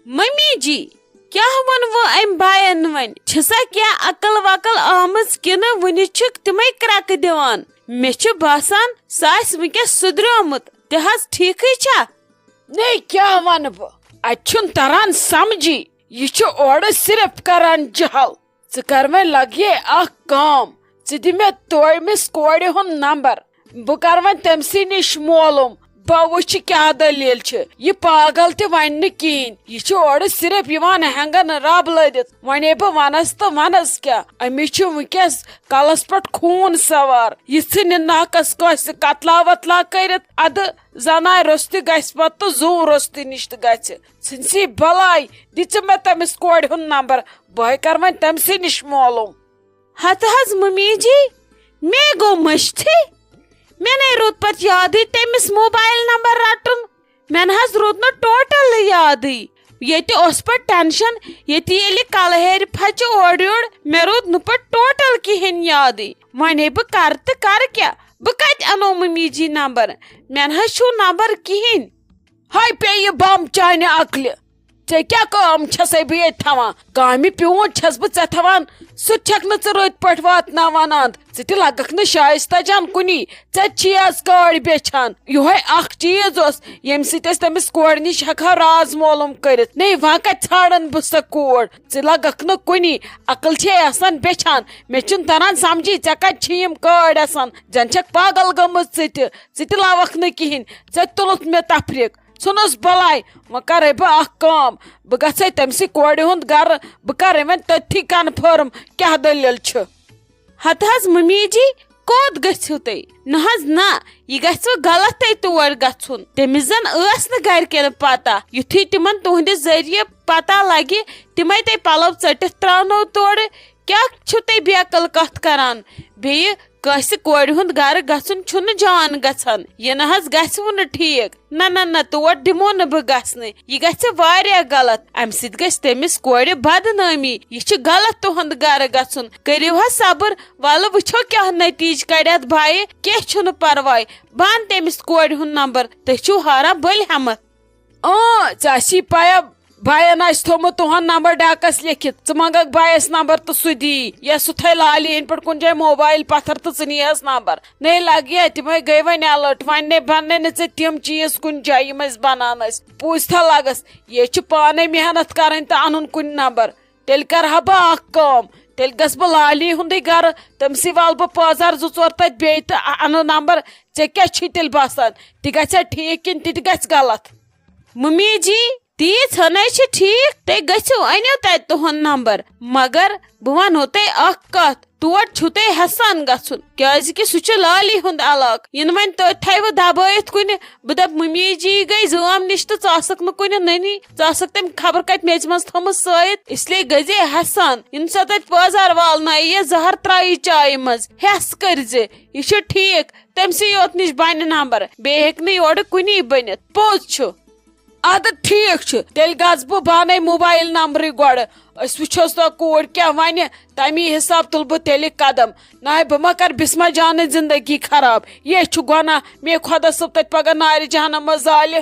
mummy جی کیا ونو ام باین ون چھسا کیا عقل وقل آمز کن ونی چھک تمے کرک دیوان مے چھ باسان ساس ونکس سدریومت تہذ ٹھیک چھا نہیں کیا ون بہ اتھن تران سمجھی یہ اور صرف کران جہل ثر وی لگے اخ کام ثہ دے توڑمس کورِ ہند نمبر بہ کر وی تمسی نش معلوم بہ وچھ کیا دلیل یہ پاگل تہ ون کہین یہ اور صرف ہینگن رب لدت ونے بہ ونس تو ونس کیا امس ونکس کلس پہ خون سوار یہ ژھنہ ناکس کس قتلا وتلا کرت اد زنائے روست گھس پتہ تو زو روست نش گھ ژھنسی بلائی دژ مے تمس کورِ ہند نمبر بہ کر وی تمسی نش معلوم ہتہ حظ ممی جی مے گو مشتھی مے نہیں رود پت یاد تمس موبائل نمبر رٹن مے نہ رود نا ٹوٹل یاد یہ پہ ٹینشن یہ کل ہیر پھچ اور یور مے رود نا پہ ٹوٹل کہین یاد ونے بہ کر تو کر کیا بہ کت انو ممی جی نمبر مے نہ چھو نمبر کہین ہائی پے یہ بم چانہ عقل ے کیا کام چھسے بہ یہ تھوان کامہ پیون چھس بہ ے تھوان سہ چھک نہ رت پہ واتناوان اند ژٕ تہ لگکھ نہ شائستہ جان کنی ے چھی آز کاڑ بیچھان یہ اخ چیز اس یم سۭتۍ أسۍ تمس کورِ نش ہیکہا راز معلوم کرت نہیں وہاں کتہ ژھانڈن بہ سہ کور ژٕ لگکھ نہ کنی عقل چھے آسان بیچھان مے چھُنہٕ تران سمجھی ے کتہ چھ یم کاڑ آسان زن چھکھ پاگل گٔمٕژ ژٕ تہِ لوکھ نہ کہین ے تُلُتھ مے تفریق ژھٕنُس بلاے وۄنۍ کرے بہ اخ کام بہ گژھے تمسی کورِ ہُنٛد گرٕ بہ کرے وۄنۍ تٔتھی کنفرم کیاہ دلیل چھ ہتہ حظ ممی جی کوت گژھو تُہۍ نہ حظ نہ یہ گژھو غلط تۄہہِ تور گژھُن تٔمِس زن ٲس نہٕ گرِکٮ۪ن پتہ یُتھُے تِمن تُہنٛدِ ذٔریعہٕ پتہ لگہِ تِمے تۄہہِ پلو ژٔٹِتھ ترٛاونو تورٕ کیاہ چھُو تُہۍ بیقل کتھ کران بیٚیہِ کٲنٛسہِ کورِ ہُنٛد گرٕ گژھُن چھُنہٕ جان گژھان یہ نہ حظ گژھوٕ نہٕ ٹھیک نہ تور دِمو نہٕ بہٕ گژھنہٕ یہ گژھِ واریاہ غلط امہِ سۭتۍ گژھِ تٔمِس کورِ بدنٲمی یہ چھُ غلط تُہنٛد گرٕ گژھُن کٔرِو حظ صبر ولہٕ وٕچھو کیاہ نتیجہٕ کڑٮ۪تھ بایہِ کینٛہہ چھُنہٕ پرواے بہٕ انہٕ تٔمِس کورِ ہُنٛد نمبر تُہۍ چھِو ہاران بٔلۍ ہٮ۪متھ ژےٚ آسی پیا بائن آس تھومت تہد نمبر ڈاکس لکھت ژٕ منگکھ بائیس نمبر تو سہ دی یا سہ تھے لالی ہند پہ کن جائے موبائل پتھر تو ژٕ نیہس نمبر نہیں لگی تمے گئی ون الرٹ ون بنے نا ژے تم چیز کن جائے یم بنان پوز تھا لگس یہ پانے محنت کریں تو ان کن نمبر تیل کرہا بہ اخ کام تیل گھس بہ لالی ہندے گھر تمسی وال بہ پازار زٕ ژور تت بیٚیہِ تہٕ ان نمبر ژے کیاہ چھی تیل باسان تہِ گژھیا ٹھیک کن تہِ گژھِ غلط ممی جی تیٖژ ہنَے چھِ ٹھیک تُہۍ گٔژھِو أنِو تتہِ تُہُنٛد نمبر مگر بہٕ ونہو تۄہہِ اکھ کتھ تور چھُو تۄہہِ ہسان گژھُن کیازِ کہِ سُہ چھُ لالی ہُنٛد علاقہٕ یِنہٕ وۄنۍ تُہۍ تھٲیوٕ دبٲیِتھ کُنہِ بہٕ دپہٕ ممی جی گٔے زٲم نِش تہٕ ژٕ آسکھ نہٕ کُنہِ نٔنی ژٕ آسکھ تٔمۍ خبر کتہِ میژِ منٛز تھٲومٕژ سٲیِتھ اسلیے گٔژھزے ہسان یِنہٕ سۄ تتہِ پٲزار والنایہِ یا زہر ترٛایی چایہِ منٛز ہٮ۪س کٔرزِ یہِ چھُ ٹھیک تٔمسٕے یوت نِش بنہِ نمبر بیٚیہِ ہیٚکہِ نہٕ یورٕ کُنی بٔنِتھ پوٚز چھُ اد ٹھیک تیل گژھ بہ بانے موبائل نمبر گوڑ اس وچھوس تو کور کیا ون تمی حساب تل بہ تیل قدم نہ بہ ما کر بسما جان زندگی خراب یہ چھ گناہ مے خدا صب تت پگہ نار جہنم مز زالہ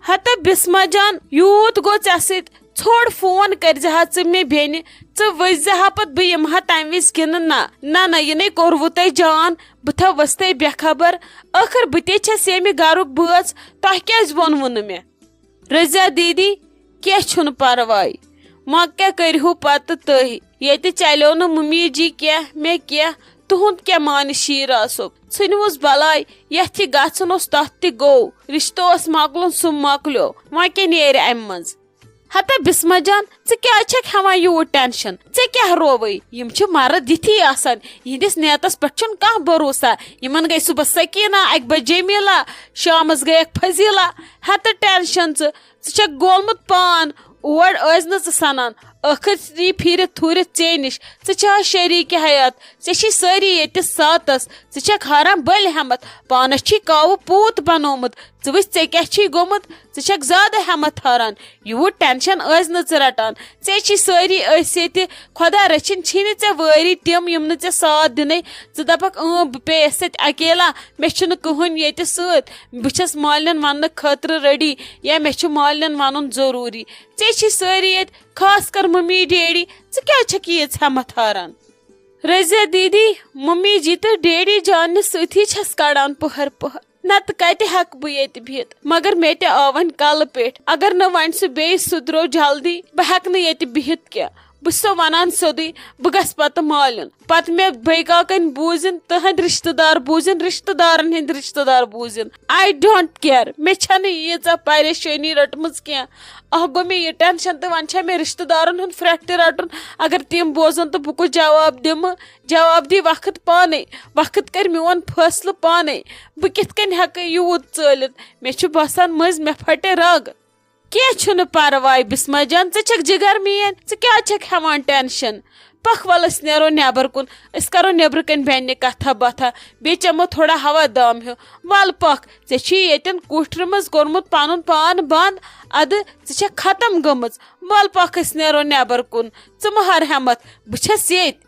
ہتہ بسما جان یوت گو ژےٚ سۭتۍ ژھوڑ فون کرزہا ژٕ مےٚ بیٚنہِ ژٕ ؤسزہا پتہٕ بہٕ یِمہا تمہِ وِزِ کِنہٕ نہ یہِ نے کوٚروٕ تۄہہِ جان بہٕ تھٲوٕس تۄہہِ بے خبر ٲخر بہٕ تے چھس ییٚمہِ گرُک بٲژ تۄہہِ کیازِ ووٚنوٕ نہٕ مےٚ رضیا دیدی کینٛہہ چھُنہٕ پرواے وۄنۍ کیٛاہ کٔرِہو پتہٕ تُہۍ ییٚتہِ چلیو نہٕ ممی جی کینٛہہ مےٚ کینٛہہ تُہُنٛد کیٛاہ مانہِ شیٖرا صٲب ژھٕنۍوُس بلاے یتھ یہِ گژھُن اوس تتھ تہِ گوٚو رشتہٕ اوس مۄکلُن سُہ مۄکلیو وۄنۍ کیٛاہ نیرِ امہِ منٛز ہتہ بسما جان ژٕ کیٛازِ چھکھ ہٮ۪وان یوٗت ٹینشن ژےٚ کیٛاہ رووٕے یم چھِ مرد یِتھی آسان یِہنٛدِس نیتس پٮ۪ٹھ چھُنہٕ کانٛہہ بھروسہ یِمن گٔے صبحس سکیٖنا اکہِ بجہِ جمیٖلا شامس گٔیکھ فضیٖلا ہتہٕ ٹینشن ژٕ چھکھ گولمُت پان اور ٲسۍ نہٕ ژٕ سنان ٲخری پھیرِ تھوٗرِتھ ژے نِش ژٕ چھا شریٖکہِ حیات ژےٚ چھی سٲری ییٚتہِ ساتس ژٕ چھکھ ہاران بٔلۍ ہٮ۪مت پانس چھی کاوٕ پوٗت بنومُت ژٕ وٕچھ ژےٚ کیٛاہ چھی گوٚمُت ژٕ چھکھ زیادٕ ہٮ۪مت ہاران یوٗت ٹٮ۪نشن ٲسۍ نہٕ ژٕ رٹان ژےٚ چھی سٲری ٲسۍ ییٚتہِ خۄدا رٔچھِنۍ چھی نہٕ ژےٚ وٲری تِم یِم نہٕ ژےٚ ساتھ دِنٕے ژٕ دپکھ بہٕ پیٚیَس سۭتۍ اکیلا مےٚ چھُنہٕ کٕہٕنۍ ییٚتہِ سۭتۍ بہٕ چھس مالنٮ۪ن وننہٕ خٲطرٕ ریڈی یا مےٚ چھُ مالنٮ۪ن ونُن ضروٗری ژےٚ چھی سٲری ییٚتہِ خاص کر ممی ڈیڈی ژٕ کیٛازِ چھکھ ییٖژ ہٮ۪مت ہاران رضیہ دیدی ممی جی تہٕ ڈیڈی جانہِ سۭتی چھس کڑان پٔہر پٔہر نتہٕ کتہِ ہٮ۪کہٕ بہٕ ییٚتہِ بِہِتھ مگر مےٚ تہِ آو وۄنۍ کلہٕ پیٚٹھ اگر نہٕ وۄنۍ سُہ بیٚیہِ سُدرو جلدی بہٕ ہٮ۪کہٕ نہٕ ییٚتہِ بِہِتھ کینٛہہ بہٕ چھسو ونان سیوٚدُے بہٕ گژھٕ پتہٕ مالُن پتہٕ مےٚ بٔے کاکن بوٗزِن تٕہنٛدۍ رشتہٕ دار بوٗزِن رشتہٕ دارن ہٕنٛدۍ رشتہٕ دار بوٗزِن آی ڈونٹ کیر مےٚ چھنہٕ ییٖژاہ پریشٲنی رٔٹمٕژ کینٛہہ اکھ گوٚو مےٚ یہِ ٹٮ۪نشن تہٕ وۄنۍ چھا مےٚ رشتہٕ دارن ہُنٛد پھرٛٹھ تہِ رٹُن اگر تِم بوزن تہٕ بہٕ کُس جواب دِمہٕ جواب دی وقت پانے وقت کر میون فٲصلہٕ پانے بہٕ کِتھ کٔنۍ ہٮ۪کہٕ یوٗت ژٲلِتھ مےٚ چھُ باسان مٔنٛزۍ مےٚ پھٹہِ رگ کینٛہہ چھُنہٕ پرواے بسما جان ژٕ چھکھ جگر میٲنۍ ژٕ کیٛازِ چھکھ ہٮ۪وان ٹٮ۪نشن پکھ ول أسۍ نیرو نٮ۪بر کُن أسۍ کرو نٮ۪برٕ کٔنۍ بیٚہنہِ کتھا باتھا بیٚیہِ چٮ۪مو تھوڑا ہوا دام ہیوٗ ول پکھ ژےٚ چھُے ییٚتٮ۪ن کوٹھرِ منٛز کوٚرمُت پنُن پان بنٛد ادٕ ژٕ چھکھ ختم گٔمٕژ ول پکھ أسۍ نیرو نٮ۪بر کُن ژٕ مہ ہار ہٮ۪مت بہٕ چھس ییٚتہِ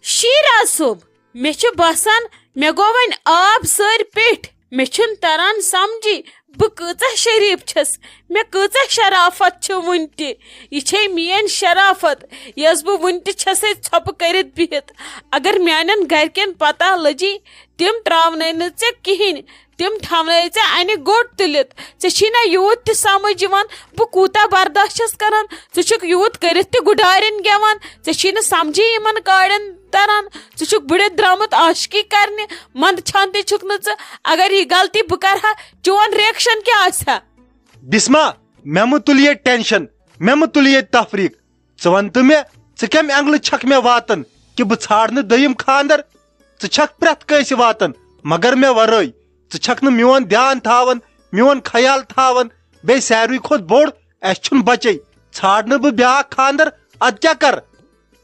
شیراز صٲب مےٚ چھُ باسان مےٚ گوٚو وۄنۍ آب سٲرۍ پیٚٹھۍ مےٚ چھُنہٕ تران سمجھی بہٕ کۭژاہ شریٖف چھس مےٚ کۭژاہ شرافت چھِ وُنہِ تہِ یہِ چھے میٲنۍ شرافت یۄس بہٕ وُنہِ تہِ چھسے ژھۄپہٕ کٔرِتھ بِہِتھ اگر میانٮ۪ن گرِکٮ۪ن پتہ لٔجی تِم تراونَے نہٕ ژےٚ کِہینۍ تِم تھاونَے ژےٚ اَنہِ گوٚٹ تُلِتھ ژےٚ چھی نہ یوٗت تہِ سمجھ یِوان بہٕ کوٗتاہ برداش چھس کران ژٕ چھُکھ یوٗت کٔرِتھ تہِ گُڈارٮ۪ن گٮ۪وان ژےٚ چھی نہٕ سمجھی یِمن کاڑٮ۪ن تران ژٕ چھُکھ بٕڑِتھ درامُت عاشقی کرنہِ منٛدٕ چھان تہِ چھُکھ نہٕ ژٕ اگر یہِ غلطی بہٕ کرٕ ہا چون رِیکشن کیٛاہ آسہِ ہا بسما مےٚ مہ تُل ییٚتہِ ٹٮ۪نشن مےٚ مہ تُل ییٚتہِ تفریٖق ژٕ ون تہٕ مےٚ ژٕ کمہِ اینگلہٕ چھکھ مےٚ واتان کہِ بہٕ ژھانڈنہٕ دوٚیِم خانٛدر ژٕ چھکھ پرٮ۪تھ کٲنٛسہِ واتان مگر مےٚ ورٲے ژٕ چھکھ نہٕ میون دھیان تھاوان میون خیال تھاوان بیٚیہِ ساروٕے کھۄتہٕ بوٚڑ اسہِ چھُنہٕ بچے ژھانڈنہٕ بہٕ بیاکھ خانٛدر ادٕ کیٛاہ کرٕ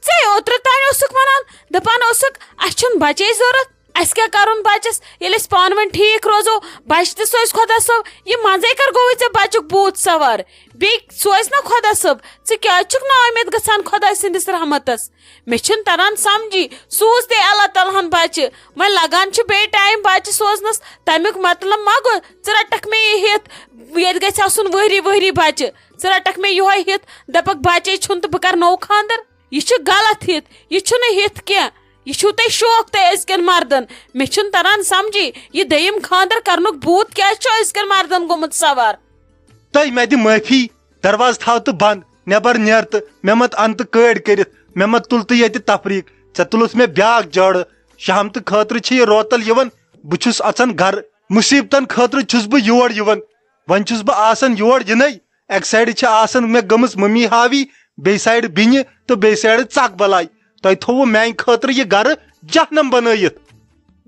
ژے اوترٕ تانۍ اوسُکھ ونان دپان اوسُکھ اسہِ چھُنہٕ بچے ضوٚرتھ اسہِ کیٛاہ کرُن بچس ییٚلہِ أسۍ پانہٕ ؤنۍ ٹھیٖک روزو بچہِ تہِ سوزِ خۄدا صٲب یہِ منٛزے کر گوٚوُے ژےٚ بچُک بوٗت سوار بیٚیہِ سوزِ نا خۄدا صٲب ژٕ کیٛازِ چھُکھ نا اُمید گژھان خۄداے سٕنٛدِس رحمتس مےٚ چھُنہٕ تران سمجھی سوٗز تے اللہ تعالیٰ ہن بچہِ وۄنۍ لگان چھُ بیٚیہِ ٹایم بچہِ سوزنس تمیُک مطلب ما گوٚو ژٕ رٹکھ مےٚ یہِ ہِتھ ییٚتہِ گژھِ آسُن ؤہری ؤہری بچہِ ژٕ رٹکھ مےٚ یِہوے ہِتھ دپکھ بچے چھُنہٕ تہٕ بہٕ کرٕ نوٚو خانٛدر یہِ چھُ غلط ہِتھ یہِ چھُنہٕ ہِتھ کینٛہہ یہِ چھُو تۄہہِ شوق تۄہہِ أزکٮ۪ن مردن مےٚ چھُنہٕ تران سمجھی یہِ دوٚیِم خانٛدر کرنُک بوٗت کیٛازِ چھُ أزکٮ۪ن مردن گوٚمُت سوار تۄہہِ مےٚ دِ معٲفی دروازٕ تھاو تہٕ بنٛد نٮ۪بر نیر تہٕ مےٚ مت اَن تہٕ کٲڑۍ کٔرِتھ مےٚ مت تُل تہٕ ییٚتہِ تفریٖق ژےٚ تُلُتھ مےٚ بیاکھ جٲڑٕ شہمتہٕ خٲطرٕ چھِ یہِ روتل یِوان بہٕ چھُس اژان گرٕ مُصیبتن خٲطرٕ چھُس بہٕ یور یِوان وۄنۍ چھُس بہٕ آسان یور یِنٕے اکہِ سایڈٕ چھِ آسان مےٚ گٔمٕژ ممی ہاوی بیٚیہِ سایڈٕ بیٚنہِ تہٕ بیٚیہِ سایڈٕ ژکھ بلاے تۄہہِ تھوٚوُ میانہِ خٲطرٕ یہِ گرٕ جہنم بنٲیِتھ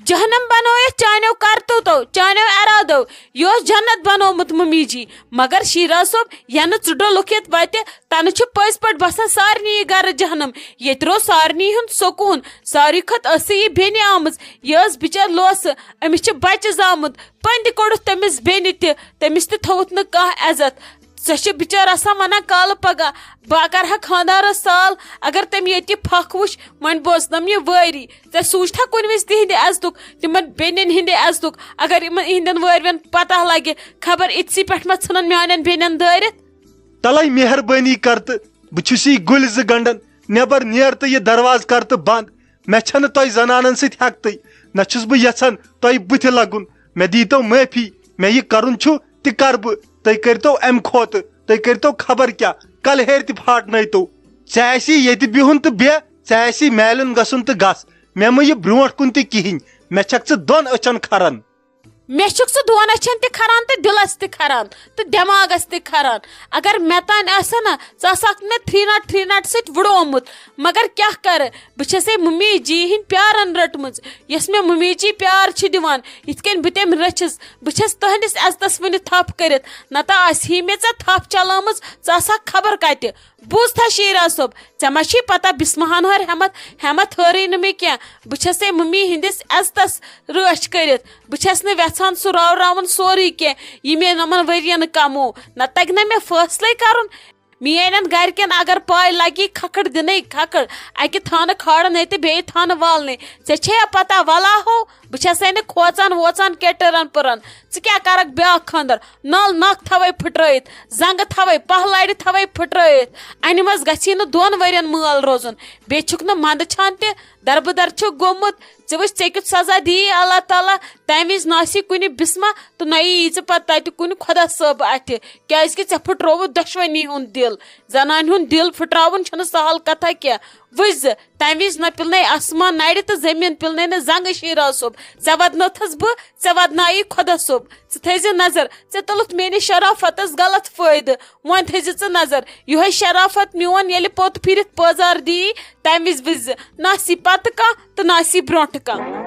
جہنم بنٲیِتھ چانیو کرتوٗتو چانیو ارادو یہِ اوس جنت بنومُت ممی جی مگر شیراز صٲب ینہٕ ژٕ ڈوٚلُکھ یتھ وتہِ تنہٕ چھُ پٔزۍ پٲٹھۍ باسان سارنٕے یہِ گرٕ جہنم ییٚتہِ روز سارنٕے ہُنٛد سکوٗن ساروٕے کھۄتہٕ ٲسٕے یہِ بیٚنہِ آمٕژ یہِ ٲس بِچٲر لوسہٕ أمِس چھُ بچہِ زامُت پٔندِ کوٚڑُتھ تٔمِس بیٚنہِ تہِ تٔمِس تہِ تھوٚوُتھ نہٕ کانٛہہ عزت سۄ چھِ بِچٲر آسان ونان کالہٕ پگہہ بہٕ کرٕ ہا خانٛدارس سال اگر تٔمۍ ییٚتہِ پھکھ وٕچھ وۄنۍ بوزنم یہِ وٲری ژےٚ سوٗنٛچتھا کُنہِ وِزِ تِہنٛدِ عزتُک تِمن بیٚنٮ۪ن ہِنٛدِ عزتُک اگر یِمن یِہنٛدٮ۪ن وٲرۍوٮ۪ن پتہ لگہِ خبر اِتسٕے پٮ۪ٹھ ما ژھٕنن میانٮ۪ن بیٚنٮ۪ن دٲرِتھ تلے مہربٲنی کر تہٕ بہٕ چھُس یہِ گُلۍ زٕ گنڈن نٮ۪بر نیر تہٕ یہِ دروازٕ کر تہٕ بنٛد مےٚ چھنہٕ تۄہہِ زنانن سۭتۍ ہٮ۪کتٕے نہ چھُس بہٕ یژھان تۄہہِ بٕتھِ لگُن مےٚ دیٖتو معٲفی مےٚ یہِ کرُن چھُ تہِ کرٕ بہٕ تُہۍ کٔرۍتو امہِ کھۄتہٕ تُہۍ کٔرۍتو خبر کیٛاہ کلہٕ ہیرِ تہِ پھاٹنٲیتو ژےٚ آسی ییٚتہِ بِہُن تہٕ بیٚہہ ژےٚ آسی میلُن گژھُن تہٕ گژھ مےٚ مہ یہِ برونٛٹھ کُن تہِ کِہینۍ مےٚ چھکھ ژٕ دۄن أچھن کھران مےٚ چھُکھ ژٕ دۄن أچھن تہِ کھران تہٕ دِلس تہِ کھران تہٕ دٮ۪ماغس تہِ کھران اگر مےٚ تانۍ آسہِ نا ژٕ آسکھ مےٚ 303 سۭتۍ وُڑومُت مگر کیٛاہ کرٕ بچے ممی جی ہند پیارن رٹمز یس میں ممی جی پیار دان یت کن بہ تم رچس بچس تہندس عزتس ون تھپ کرت نتہ آسی مے ژے تھپ چلامز ژا خبر کتہ بوز تھا شیرا صب ژے ما چھی پتہ بسمہن ہر ہیمت ہرے نہ مے کیا بچے ممی ہندس عزتس رچ کرت بچس نہ ویژان سہ راون سوری کی یہ مے نمن ورین کمو نہ تگ نہ مے فیصلے کرن میانن گرکن اگر پائے لگی کھکڑ دن کھکڑ اکہ تھانہ کھاڑن تو بیٚیہِ تھانہ والنے ژے چھے پتہ ولا ہو بچے نا کھوژان ووژان کیٹرن پرن ژٕ کیٛاہ کرکھ بیاکھ خاندر نل نک تھوے پھٹرٲیِتھ زنگہٕ تھوے پہ لڑِ تھوے پھٹرٲیِتھ انہِ منٛز گژھی نہٕ 2 ؤرین مٲل روزُن بیٚیہِ چھُکھ نہٕ منٛدٕ چھان تہِ دربٕدر چھُکھ گوٚمُت ژٕ وٕچھ ژےٚ کیُتھ سزا دی اللہ تعالیٰ تمہِ وِزِ ناسی کُنہِ بسمہ تہٕ نہ یی ژٕ پتہٕ تتہِ کُنہِ خۄدا صٲب اتھِ کیازِ ژےٚ پھٹرووُتھ دۄشوٕنی ہُنٛد دل زنانہِ ہُنٛد دل پھٹراوُن چھُنہٕ سہل کتھا کینٛہہ وٕچھ زِ تمہِ وِزِ نہ پِلنے آسمان نرِ تہٕ زٔمیٖن پِلنے نہٕ زنگہٕ شیرا صٲب ژےٚ ودنوتھس بہٕ ژےٚ ودنایی خۄدا صٲب ژٕ تھٲیزِ نظر ژےٚ تُلُتھ میٲنِس شرافتس غلط فٲیدٕ وۄنۍ تھٲیزِ ژٕ نظر یِہوے شرافت میون ییٚلہِ پوٚت پھِرِتھ پٲزار دی تمہِ وِزِ وٕچھ زِ نہ آسی پتہٕ کانٛہہ تہٕ نہ آسی برونٛٹھٕ کانٛہہ